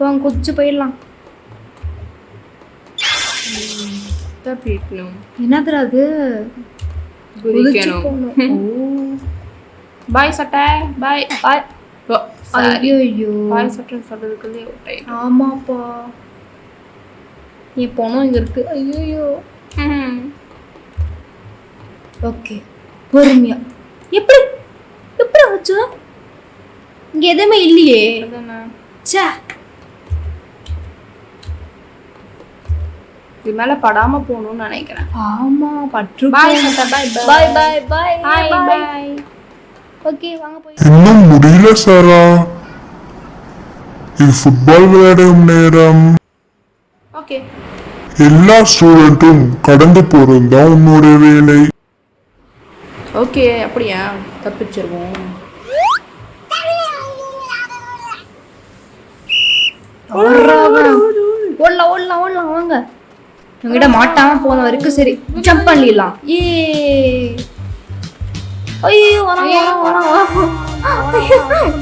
வாங்க குதிச்சு போயிடலாம். தப்பிக்கணும். என்னதுடா அது? குதிக்கணும். பாய் சட்டை பாய் பாய். ஐயோ பாய் சட்டை சொல்றதுக்குள்ளே ஓட்டை. ஆமாப்பா. என் போனோம் இங்க இருக்கு. ஐயோ. ஓகே பொறுமையா. எப்படி எப்படி ஆச்சு? இங்க எதுவுமே இல்லையே. ச்சே. இது மேல படாம போகணும்னு நினைக்கிறேன். ஆமா பற்று. பாய் சட்டை பாய் பாய் பாய் பாய் பாய் பாய். பாய். ஓகே வாங்க போய். இன்னும் முடியல சாரா, இது ஃபுட்பால் விளையாடும் நேரம். ஓகே. எல்லா ஸ்டூடெண்ட்டும் கடந்து போறது தான் உன்னோட வேலை. ஓகே அப்படியா? தப்பிச்சிருவோம். ஓடலாம் ஓடலாம் ஓடலாம் வாங்க. உங்ககிட்ட மாட்டாம போன வரைக்கும் சரி. ஜம்ப் பண்ணிடலாம். ஏ ஐயோ வரான் வரான் வரான்.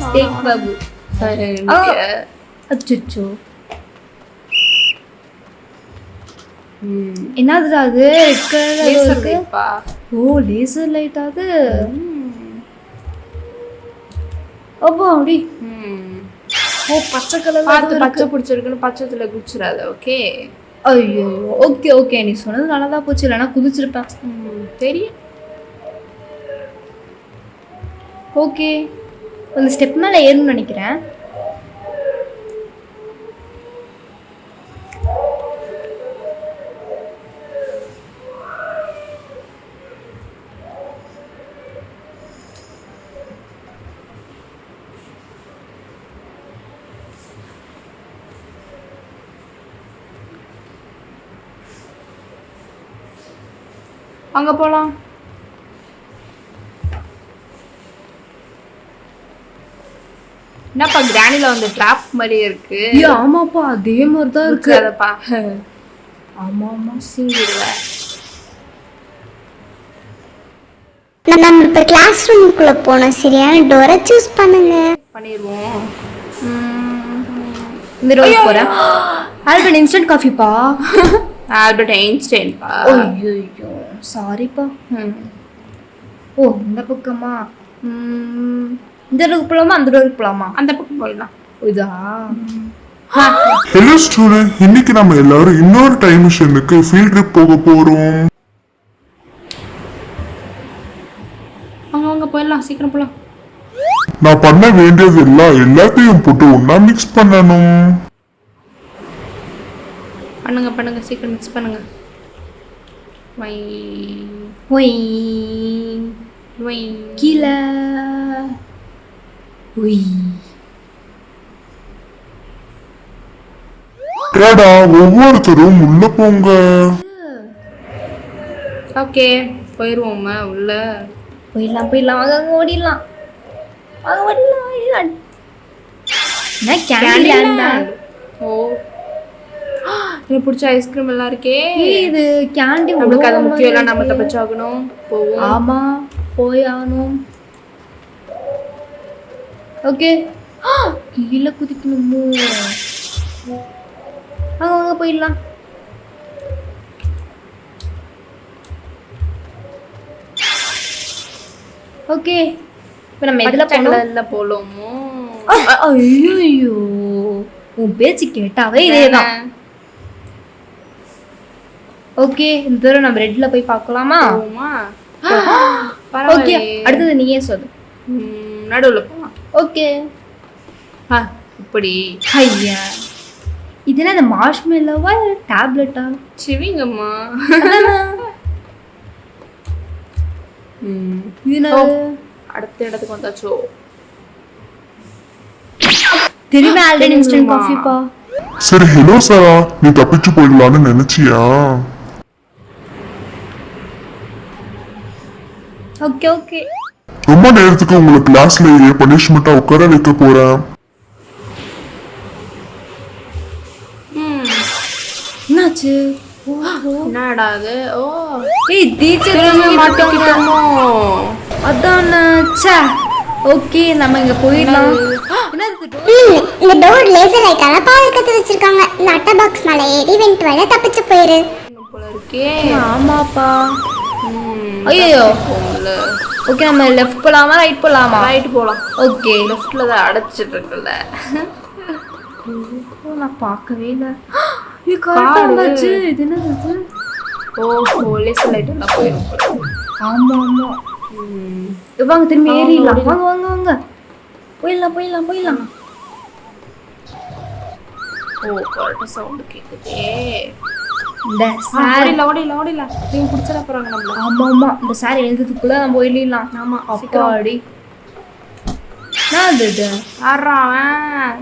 ஸ்டேக் பாபு. அச்சோ. என்னதுடா அது? இருக்கு. ஓ லேசர் லைட் அது. அப்பா அப்படி. ஓ பச்சை கலர். பார்த்து பச்சை பிடிச்சிருக்குன்னு பச்சைத்துல குடிச்சிடாத. ஓகே. ஐயோ ஓகே ஓகே நீ சொன்னது நல்லதா போச்சு. இல்லைன்னா குதிச்சிருப்பேன். தெரியும். ஓகே அந்த ஸ்டெப் மேலே ஏறணும்னு நினைக்கிறேன். அங்க போலாம். என்னப்பா கிரானில வந்து டிராப் மாதிரி இருக்கு. ஆமாப்பா அதே மாதிரி தான் இருக்கு. அதப்பா ஆமா ஆமா சிங்கிடுவ. நம்ம இப்ப கிளாஸ் ரூமுக்குள்ள போனோம். சரியான டோரை சூஸ் பண்ணுங்க. பண்ணிடுவோம். இந்த ரோல் போறேன். ஆல்பர்ட் இன்ஸ்டன்ட் காஃபிப்பா. ஆல்பர்ட் ஐன்ஸ்டைன்பா. ஐயோ சாரிப்பா. ஓ இந்த பக்கமா? இந்த ரோக்கு போலாமா அந்த ரோக்கு போலாமா? அந்த பக்கம் போயிடலாம். இதா. ஹலோ ஸ்டூடெண்ட், இன்னைக்கு நம்ம எல்லாரும் இன்னொரு டைம் மிஷனுக்கு ஃபீல்ட் ட்ரிப் போக போறோம். அங்க போயிடலாம். சீக்கிரம் போலாம். நான் பண்ண வேண்டியது எல்லாத்தையும் போட்டு ஒன்னா மிக்ஸ் பண்ணணும். பண்ணுங்க பண்ணுங்க சீக்கிரம் மிக்ஸ் பண்ணுங்க. வை ஒய் வை கீழே. ஒய் ஏடா ஒவ்வொருத்தரும் உள்ள போங்க. ஓகே போயிடுவோம்மா உள்ள. போயிடலாம் போயிடலாம். வாங்க ஓடிடலாம். வாங்க ஓடிடலாம் ஓடிடலாம். என்ன கேண்டி லேண்ட்? ஓ எனக்கு பிடிச்ச ஐஸ்கிரீம் எல்லாம் இருக்கே. இது கேண்டி. நம்மளுக்கு அது முக்கியம் இல்லை. நம்ம தப்பிச்சாகணும். போவோம். ஆமா போய் ஆகணும். ஓகே கீழே குதிக்கணுமோ? வாங்க வாங்க போயிடலாம். ஓகே இப்போ நம்ம எதில் போகலாம்? போகலாமோ? ஐயோ உன் பேச்சு கேட்டாவே இதேதான். ஓகே இந்த தடவை நம்ம ரெட்ல போய் பார்க்கலாமா? ஓகே அடுத்தது நீயே சொல்லு. நடுவில் போகலாம். ஓகே இப்படி. ஐயா இது என்ன? அந்த மார்ஷ்மெல்லோவா இல்லை டேப்லெட்டா? சிவிங்கம்மா. அடுத்த இடத்துக்கு வந்தாச்சோ. திரும்ப ஆல்ரெடி இன்ஸ்டன்ட் காஃபிப்பா. சரி ஹலோ சாரா, நீ தப்பிச்சு போயிடலான்னு நினைச்சியா? ஓகே ஓகே ரொம்ப நேரத்துக்கு உங்களை கிளாஸ்லயே பனிஷ்மெண்டா உட்கார வைக்க போறேன். என்னாச்சு? என்னடா அது? ஓ ஏய் டீச்சர் திரும்ப மாட்டோமோ? அதான் ச்சே ஓகே நம்ம இங்க போயிடலாம். என்னது door? இந்த டோர் லேசர் லைட்டால பாதுகாத்து வச்சிருக்காங்க. இந்த அட்டை பாக்ஸ் மேல ஏறி வெண்ட் வழியா தப்பிச்சு போயிரு. போல இருக்கே. ஆமாப்பா. ஐயோ. ஓகே நம்ம லெஃப்ட் போலாமா ரைட் போலாமா? ரைட் போலாம். ஓகே. லெஃப்ட்ல தான் அடைச்சிட்டு இருக்குல்ல. நான் பார்க்கவே இல்லை. இது கரெக்டா வந்துச்சு. இது என்னது இது? ஓ லேசர் லைட் எல்லாம் போயிடும். ஆமா ஆமா. வாங்க திரும்பி ஏறிடலாம். வாங்க வாங்க வாங்க. போயிடலாம் போயிடலாம் போயிடலாம். ஓ கரெக்டா சவுண்ட் கேக்குதே. இந்த சாரி ஓடில நீங்க புடிச்சற போறாங்க நம்மள. ஆமா ஆமா. இந்த சாரி எழுந்ததுக்குள்ள நம்ம போயிடலாம். ஆமா அப்பாடி. நான் இது ஆறாவன்.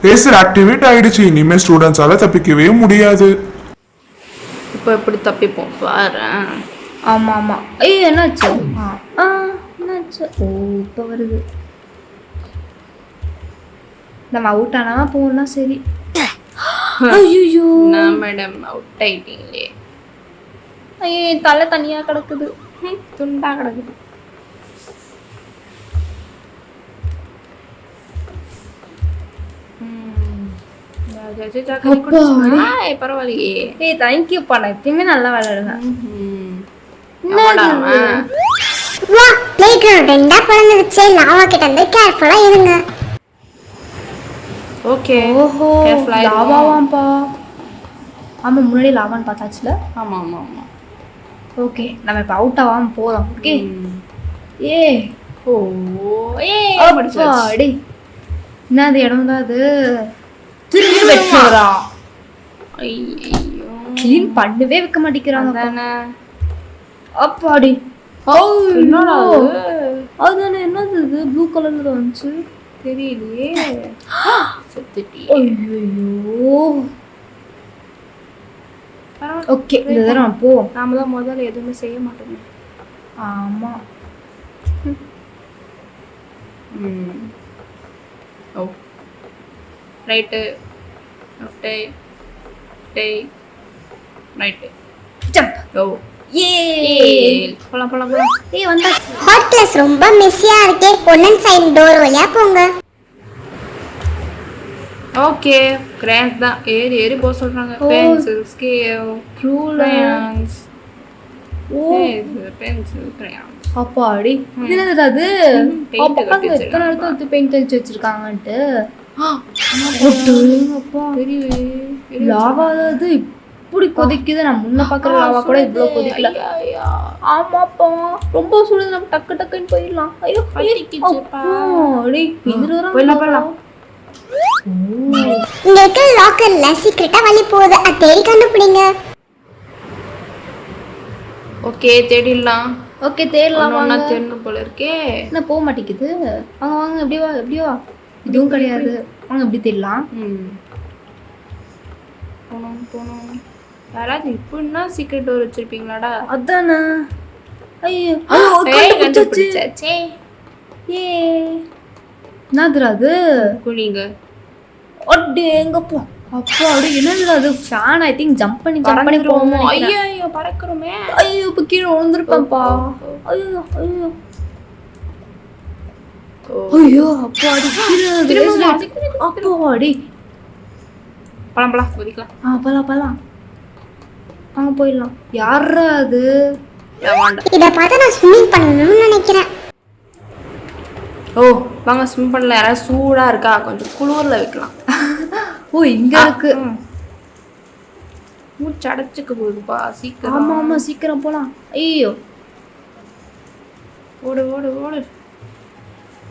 லேசர் ஆக்டிவேட் ஆயிடுச்சு. இனிமே ஸ்டூடெண்ட்ஸால தப்பிக்கவே முடியாது. இப்போ எப்படி தப்பிப்போம் பாரு. ஆமா ஆமா. ஐயோ என்னாச்சு? என்னாச்சு? ஓ இப்போ வருது. நம்ம அவுட் ஆனாமா போனா சரி. ஐயோ நான் மேடம் அவுட் ஆயிட்டீங்களே. ஐயோ தலை தனியா கிடக்குது. துண்டா கிடக்குது. பரவாயில்லையே. ஏய் தேங்க்யூப்பா. நான் எப்பயுமே நல்லா விளையாடுவேன். வா ப்ளே கிரவுண்ட் ரெண்டா பிளந்துருச்சு. லாவா கிட்ட இருந்து கேர்ஃபுல்லா இருங்க. ஓகே. ஓஹோ லாவாவாம்பா. ஆமா முன்னாடி லாவான்னு பார்த்தாச்சுல. ஆமா ஆமா ஆமா. ஓகே நம்ம இப்போ அவுட் ஆகாம போதும். ஓகே ஏ ஓ ஏ அப்பாடி. என்ன அது இடம் தான் அது. திரும்பி வச்சுறா. ஐயோ க்ளீன் பண்ணவே வைக்க மாட்டேங்கிறாங்க தானே. அப்பாடி. என்னடா அதுதானே என்னது இது ப்ளூ கலர்ல வந்துச்சு தெரியலையே. செத்துட்டி. ஐயோ ஓகே இந்த தடவை போ. நாம தான் முதல்ல எதுவுமே செய்ய மாட்டோமே. ஆமா. ஓ ரைட்டு லெஃப்ட் ரைட்டு ஜம்ப். ஓ ஏ போலாம் போலாம் போலாம். ஏய் வந்தா. ஹாட் கிளாஸ் ரொம்ப மெஸ்ஸியா இருக்கே. ஒன்னன் சைடு டோர் வழியா போங்க. ஓகே கிராண்ட் தான் ஏறி ஏறி போக சொல்றாங்க. Pencil scale rulers. Oh pencil grand. அப்பாடி. என்னது அது? paint அப்பா கட்டி எத்தனை இடத்துல வந்து பெயிண்ட் அடிச்சு வச்சிருக்காங்கன்ட்டு. அப்பா தெரியவே லாவா அது இப்படி கொதிக்குது. நான் முன்ன பாக்குற லாவா கூட இவ்வளவு கொதிக்கல. ஆமாப்பா ரொம்ப சுடுது. நம்ம டக்கு டக்குன்னு போயிடலாம். ஐயோ பத்திக்கிச்சுப்பா. அப்பாடி பிதுறோம். போலாம். இங்க இருக்க லாக்கர்ல சீக்கிரட்டா வழி போகுது. அதை தேடி கண்டுபிடிங்க. ஓகே தேடிடலாம். ஓகே தேடலாம் ஒண்ணா வாங்க. தேடணும் போல இருக்கே. என்ன போக மாட்டேங்குது. வாங்க வாங்க எப்படியே வா எப்படியே வா. இதுவும் கிடையாது. வாங்க எப்படி தேடலாம். போனோம் யாராவது இப்படின்னா சீக்ரெட் டோர் வச்சிருப்பீங்களாடா? அதானே. ஐயோ கண்டுபிடிச்சாச்சே. ஏ என்னதுடா அது? குளிங்க. அடே எங்க போ. அப்பா அடி என்னதுடா அது? ஃபேன் ஐ திங்க் ஜம்ப் பண்ணி போவோம். ஐயோ ஐயோ பறக்குறோமே. ஐயோ இப்ப கீழே விழுந்திருப்பேன்ப்பா. ஐயோ ஐயோ ஐயோ அப்பா அடி கீழே அப்பா அடி. பழம் குதிக்கலாம். பலாம் வாங்க போயிடலாம். யாரா அது? இத பார்த்தா நான் ஸ்விமிங் பண்ணணும்னு நினைக்கிறேன். ஓ வாங்க ஸ்விம் பண்ணல. யாராவது சூடா இருக்கா? கொஞ்சம் குளிர்ல வைக்கலாம். ஓ இங்க இருக்கு. மூச்சு அடைச்சுக்க போகுதுப்பா சீக்கிரம். ஆமா ஆமா சீக்கிரம் போலாம். ஐயோ ஓடு ஓடு ஓடு.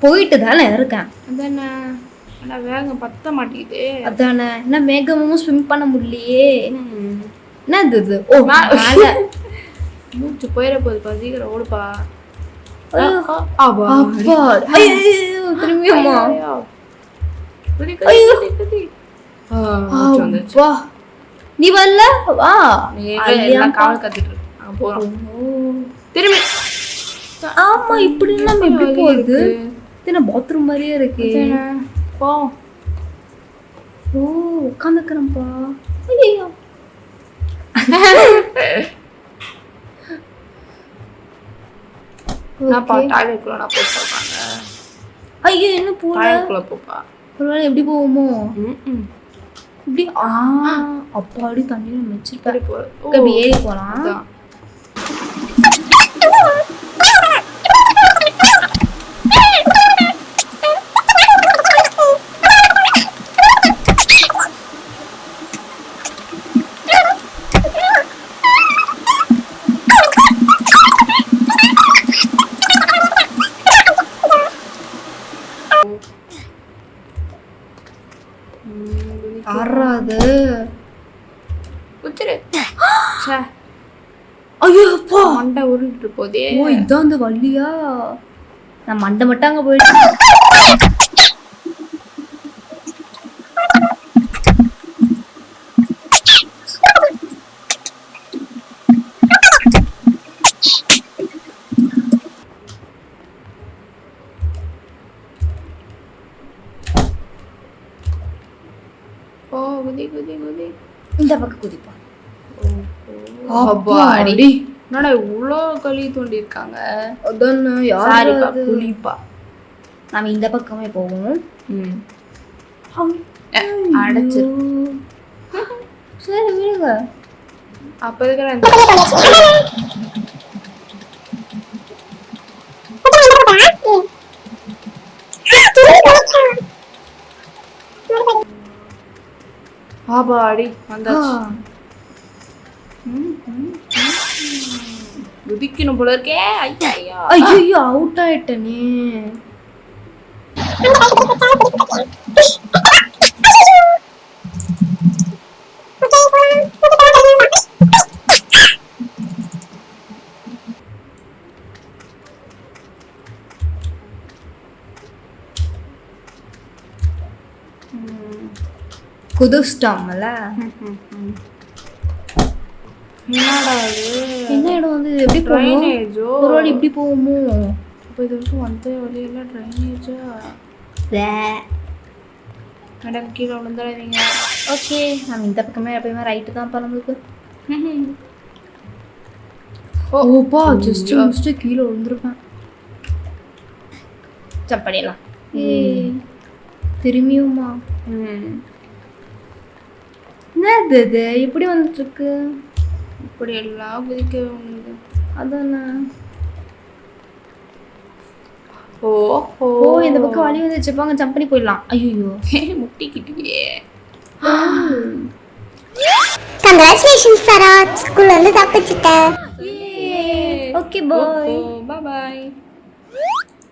போயிட்டு தானே இருக்கேன். அதானே. ஆனா வேகம் பத்த மாட்டேங்குது. அதானே. என்ன மேகமும் ஸ்விம் பண்ண முடியலையே. என்னது இது? ஓ மேல மூச்சு போயிட போகுதுப்பா. சீக்கிரம் ஓடுப்பா. அப்பா ஐயோ திரும்பியம்மா. வா நீ வரல வா. காவல் கத்திட்டு இருக்கு. போறோம் திரும்பி. ஆமா இப்படி நம்ம எப்படி போகுது? இது பாத்ரூம் மாதிரியே இருக்கு. போ. ஓ உட்காந்துக்கிறேன்ப்பா. ஐயோ நான் டாய்லெட் குள்ள நான் போய் சொல்றாங்க. ஐயோ என்ன போல காயக்குள்ள போப்பா. ஒருவேளை எப்படி போவோமோ ம் இப்படி அப்பாடி தண்ணியில மிச்சிருப்பேன் இப்படி போறது. ஓ, இப்படி ஏறி போலாம் அதான். ஆறாது குச்சிரு. ச்சே, ஐயோ அப்பா மண்டை உருண்டுட்டு போதே. ஓ இதான் அந்த வள்ளியா நான் மண்டை மட்டும் அங்க போயிட்டு ஓ, குதி குதி குதி. இந்த பக்கம் குதிப்போம் அப்பாடி. என்னடா இவ்வளோ கழி தோண்டி இருக்காங்க. அதான் சாரிப்பா, குழிப்பா. நாம இந்த பக்கமே போவோம் ம். அடைச்சிரு. சரி விடுங்க அப்ப இருக்கிற இந்த ஆபாடி வந்தாச்சு. குதிக்கணும் போல இருக்கே. ஐயா ஐயோ அவுட் ஆயிட்டனே குதிச்சிட்டோம்ல என்னடா அது? என்ன இடம் வந்து இது எப்படி போவோம் ட்ரைனேஜோ? ஒரு வழி இப்படி போவோமோ அப்போ இது வரைக்கும் வந்த வழியெல்லாம் ட்ரைனேஜா? மேடம் கீழே விழுந்துடாதீங்க. ஓகே நம்ம இந்த பக்கமே எப்பயுமே ரைட்டு தான்ப்பா நம்மளுக்கு ஓப்பா ஜஸ்ட் கீழே விழுந்துருப்பேன் ஜம்ப் பண்ணிடலாம் திரும்பியுமா என்னது இது எப்படி வந்துட்டு இருக்கு இப்படி எல்லாம் குதிக்க முடியுது. அதானே ஓஹோ, ஓ இந்த பக்கம் வழி வந்து வச்சுப்பாங்க ஜம்ப் பண்ணி போயிடலாம் ஐயோ முட்டிக்கிட்டே. கங்க்ராச்சுலேஷன் சாரா, ஸ்கூல்ல இருந்து தப்பிச்சிட்ட. ஓகே பாய் பாய்.